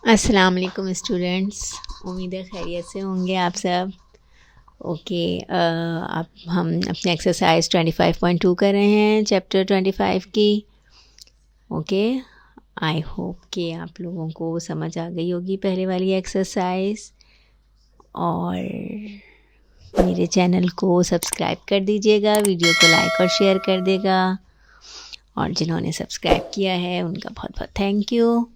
अस्सलाम वालेकुम स्टूडेंट्स, उम्मीद है खैरियत से होंगे आप सब। ओके, अब हम अपने एक्सरसाइज 25.2 कर रहे हैं चैप्टर 25 की। ओके, आई होप कि आप लोगों को समझ आ गई होगी पहले वाली एक्सरसाइज। और मेरे चैनल को सब्सक्राइब कर दीजिएगा, वीडियो को लाइक और शेयर कर देगा। और जिन्होंने सब्सक्राइब किया है उनका बहुत बहुत थैंक यू।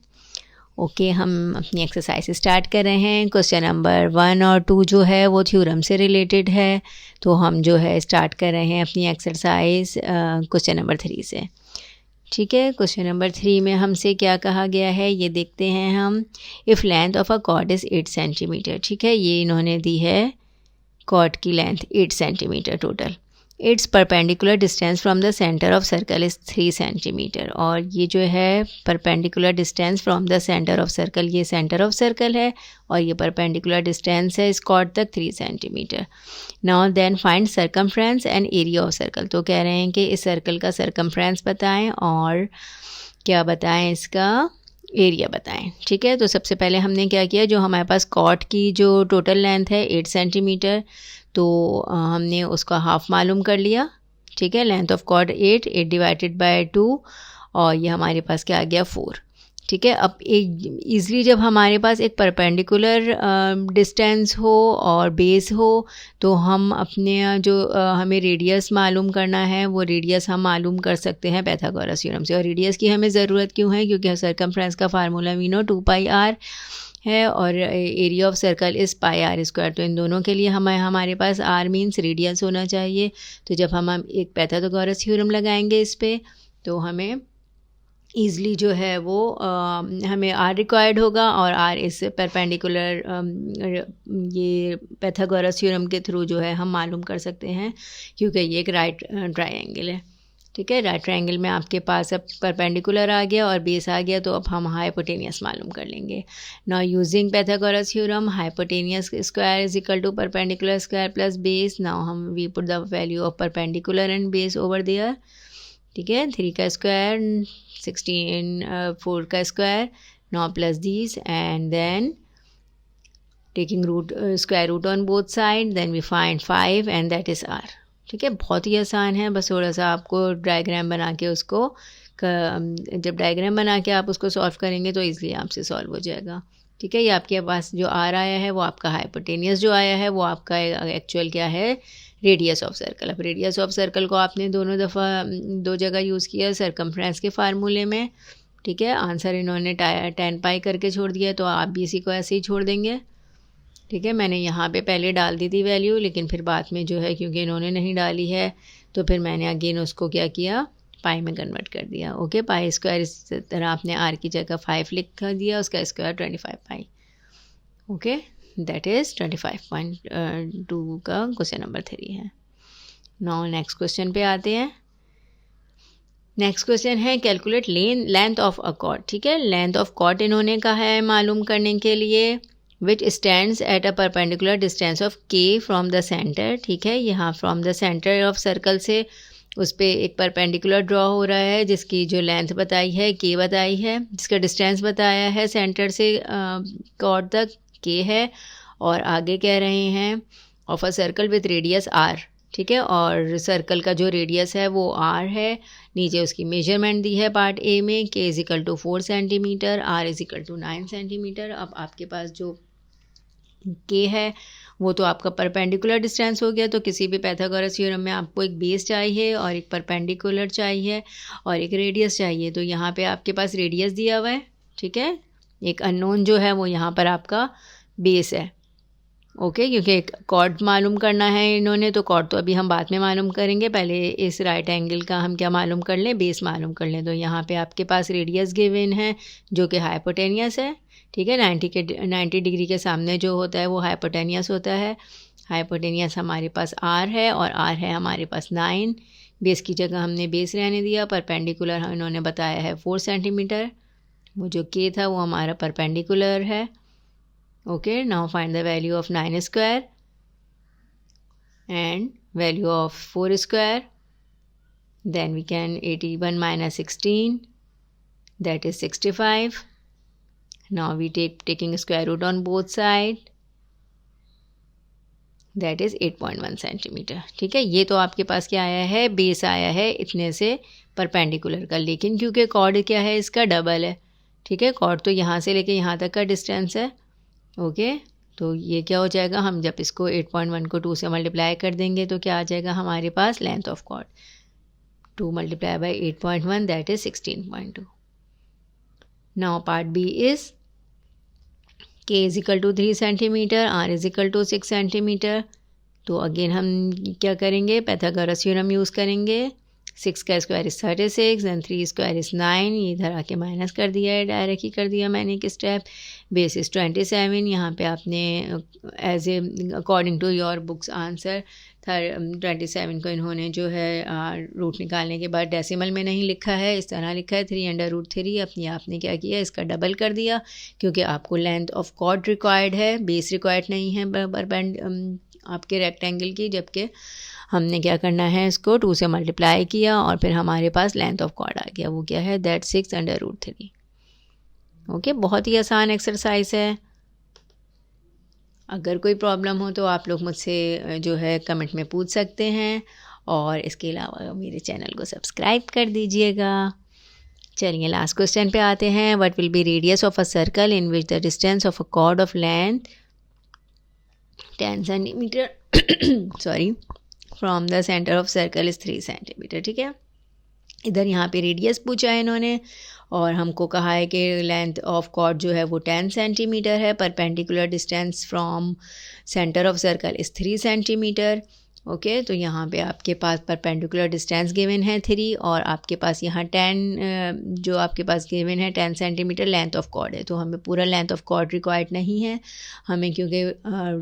ओके, हम अपनी एक्सरसाइज स्टार्ट कर रहे हैं। क्वेश्चन नंबर 1 और 2 जो है वो थ्योरम से रिलेटेड है, तो हम जो है स्टार्ट कर रहे हैं अपनी एक्सरसाइज क्वेश्चन नंबर 3 से। ठीक है, क्वेश्चन नंबर 3 में हमसे क्या कहा गया है ये देखते हैं हम। If length of a cord is 8 centimetre. ठीक है, ये इन्होंने दी है कॉर्ड की length 8 centimetre total. It's perpendicular distance from the centre of circle is 3 centimetre. और ये जो है perpendicular distance from the centre of circle, ये सेंटर ऑफ सर्कल है और ये परपेंडिकुलर डिस्टेंस है इस कॉर्ड तक 3 centimetre. Now then find circumference and area of circle. तो कह रहे हैं कि इस सर्कल का सरकमफ्रेंस बताएं और क्या बताएं, इसका एरिया बताएं। ठीक है, तो सबसे पहले हमने क्या किया, जो हमारे पास कॉर्ड की जो टोटल लेंथ है 8 सेंटीमीटर, तो हमने उसका हाफ मालूम कर लिया। ठीक है, length of chord 8 divided by 2 और ये हमारे पास क्या आ गया 4। ठीक है, अब एक ईज़िली जब हमारे पास एक परपेंडिकुलर डिस्टेंस हो और बेस हो तो हम अपने जो हमें रेडियस मालूम करना है वो रेडियस हम मालूम कर सकते हैं पाइथागोरस थ्योरम से। और रेडियस की हमें ज़रूरत क्यों है, क्योंकि सरकमफ्रेंस का फार्मूला वी नो 2πr है और area of circle is πr²। तो इन दोनों के लिए हमारे पास r मीन्स रेडियस होना चाहिए। तो जब हम एक पाइथागोरस थ्योरम लगाएंगे इस पर तो हमें ईज़िली जो है वो हमें आर रिक्वायर्ड होगा और आर इस परपेंडिकुलर ये पाइथागोरस थ्योरम के थ्रू जो है हम मालूम कर सकते हैं, क्योंकि ये एक राइट ट्रायंगल है। ठीक है, राइट ट्रायंगल में आपके पास अब परपेंडिकुलर आ गया और बेस आ गया, तो अब हम हाइपोटेनियस मालूम कर लेंगे। Now using Pythagoras theorem, hypotenuse square is equal to perpendicular square plus base. Now हम we put the value of perpendicular and base over there. ठीक है, 3 का स्क्वायर 16, 4 का स्क्वायर 9 plus these and then taking root square root on both side, then we find 5 and that is R. ठीक है, बहुत ही आसान है, बस थोड़ा सा आपको डायग्राम बना के उसको जब डायग्राम बना के आप उसको सॉल्व करेंगे तो ईजिली आपसे सॉल्व हो जाएगा। ठीक है, ये आपके पास जो आर आया है वो आपका हाइपोटेनियस जो आया है वो आपका एक्चुअल क्या है, रेडियस ऑफ सर्कल। अब रेडियस ऑफ सर्कल को आपने दोनों दफ़ा 2 जगह यूज़ किया सरकमफ्रेंस के फार्मूले में। ठीक है, आंसर इन्होंने 10π करके छोड़ दिया, तो आप भी इसी को ऐसे ही छोड़ देंगे। ठीक है, मैंने यहाँ पे पहले डाल दी थी वैल्यू, लेकिन फिर बाद में जो है क्योंकि इन्होंने नहीं डाली है तो फिर मैंने अगेन उसको क्या किया, पाई में कन्वर्ट कर दिया। ओके, पाई स्क्वायर इस तरह आपने आर की जगह 5 लिख दिया, उसका स्क्वायर 25π। ओके, दैट इज़ 25.2 का क्वेश्चन नंबर 3 है। नाउ नेक्स्ट क्वेश्चन पे आते हैं। नेक्स्ट क्वेश्चन है calculate length of a cord. ठीक है, लेंथ ऑफ कॉर्ड इन्होंने कहा है मालूम करने के लिए, विच stands at a perpendicular distance of k from the centre. ठीक है, यहाँ from the centre of circle से उस पर एक परपेंडिकुलर ड्रॉ हो रहा है जिसकी जो लेंथ बताई है k बताई है, जिसका डिस्टेंस बताया है सेंटर से कॉर्ड तक k है, और आगे कह रहे हैं of a circle with radius r। ठीक है, और सर्कल का जो रेडियस है वो r है। नीचे उसकी मेजरमेंट दी है पार्ट ए में, k is equal to 4 centimetre, r is equal to 9 centimetre. अब आपके पास जो k है वो तो आपका परपेंडिकुलर डिस्टेंस हो गया, तो किसी भी पाइथागोरस थ्योरम में आपको एक बेस चाहिए और एक परपेंडिकुलर चाहिए और एक रेडियस चाहिए। तो यहाँ पे आपके पास रेडियस दिया हुआ है। ठीक है, एक अननोन जो है वो यहाँ पर आपका बेस है। ओके, क्योंकि एक कॉर्ड मालूम करना है इन्होंने, तो कॉर्ड तो अभी हम बाद में मालूम करेंगे, पहले इस राइट एंगल का हम क्या मालूम कर लें, बेस मालूम कर लें। तो यहाँ पे आपके पास रेडियस गिवन है जो कि हाइपोटेनियस है। ठीक है, 90 डिग्री के सामने जो होता है वो हाइपोटेनियस होता है। हाइपोटेनियस हमारे पास आर है और आर है हमारे पास 9। बेस की जगह हमने बेस रहने दिया। परपेंडिकुलर इन्होंने बताया है 4 सेंटीमीटर, वो जो के था वो हमारा परपेंडिकुलर है। Okay, now find the value of 9 square and value of 4 square. Then we can 81 minus 16, that is 65, Now we taking square root on both side, that is 8.1 centimetre. ठीक है, ये तो आपके पास क्या आया है, बेस आया है इतने से परपेंडिकुलर का, लेकिन क्योंकि कॉर्ड क्या है इसका डबल है. ठीक है, कॉर्ड तो यहाँ से लेके यहाँ तक का डिस्टेंस है. ओके, तो ये क्या हो जाएगा, हम जब इसको 8.1 को 2 से मल्टीप्लाई कर देंगे तो क्या आ जाएगा हमारे पास, length of chord 2 multiply by 8.1 that is 16.2. Now part B is K is equal to 3 centimetre, R is equal to 6 centimetre. तो अगेन हम क्या करेंगे, पैथागोरस थ्योरम यूज़ करेंगे. 6 का square is 36 and 3 square is 9. ये इधर आके माइनस कर दिया है, डायरेक्ट ही कर दिया मैंने एक स्टेप. Base is 27. यहाँ पे आपने as a according to your books answer 27 को इन्होंने जो है रूट निकालने के बाद डेसिमल में नहीं लिखा है, इस तरह लिखा है 3/√3. अपनी आपने क्या किया, इसका डबल कर दिया, क्योंकि आपको लेंथ ऑफ कॉर्ड रिक्वायर्ड है, बेस रिक्वायर्ड नहीं है आपके रेक्टेंगल की. जबकि हमने क्या करना है, इसको 2 से मल्टीप्लाई किया और फिर हमारे पास लेंथ ऑफ कॉर्ड आ गया, वो क्या है, दैट 6/√3. ओके, बहुत ही आसान एक्सरसाइज है. अगर कोई प्रॉब्लम हो तो आप लोग मुझसे जो है कमेंट में पूछ सकते हैं, और इसके अलावा मेरे चैनल को सब्सक्राइब कर दीजिएगा. चलिए लास्ट क्वेश्चन पे आते हैं. What will be radius of a circle in which the distance of a cord of length 10 centimetre sorry from the centre of circle is 3 centimetre. ठीक है, इधर यहाँ पे रेडियस पूछा है इन्होंने, और हमको कहा है कि लेंथ ऑफ कॉर्ड जो है वो 10 सेंटीमीटर है, perpendicular distance from centre of circle is 3 centimetre. Okay, तो यहाँ पे आपके पास परपेंडिकुलर डिस्टेंस गिवन है 3, और आपके पास यहाँ 10 जो आपके पास गिवन है 10 सेंटीमीटर लेंथ ऑफ कॉर्ड है. तो हमें पूरा लेंथ ऑफ कॉर्ड रिक्वायर्ड नहीं है हमें, क्योंकि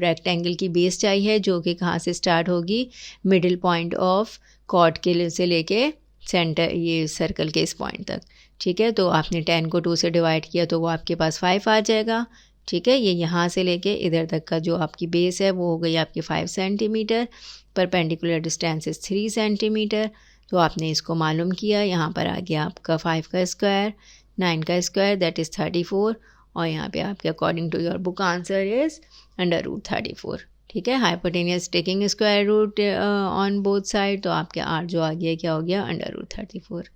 रेक्टेंगल की बेस चाहिए जो कि कहाँ से स्टार्ट होगी, मिडिल पॉइंट ऑफ कॉर्ड के से लेके सेंटर ये सर्कल के इस पॉइंट तक. ठीक है, तो आपने 10 को 2 से डिवाइड किया तो वो आपके पास 5 आ जाएगा. ठीक है, ये यहाँ से लेके इधर तक का जो आपकी बेस है वो हो गई आपकी 5 centimetre. Perpendicular distance is 3 centimetre. तो आपने इसको मालूम किया, यहाँ पर आ गया आपका 5 का स्क्वायर, 9 का स्क्वायर दैट इज़ 34, और यहाँ पे आपके according to your book answer is √34. ठीक है, hypotenuse taking square root on both side, तो आपके R जो आ गया क्या हो गया, √34.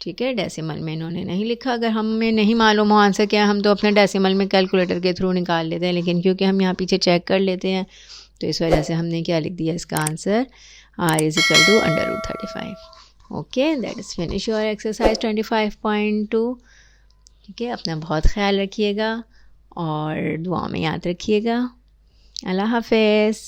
ठीक है, डेसिमल में इन्होंने नहीं लिखा. अगर हमें नहीं मालूम हो आंसर क्या है, हम तो अपने डेसिमल में कैलकुलेटर के थ्रू निकाल लेते हैं, लेकिन क्योंकि हम यहाँ पीछे चेक कर लेते हैं तो इस वजह से हमने क्या लिख दिया, इसका answer R is equal to √35. Okay, that is finish your exercise 25.2. ठीक है, अपना बहुत ख्याल रखिएगा और दुआ में याद रखिएगा. अल्लाह हाफ़िज़.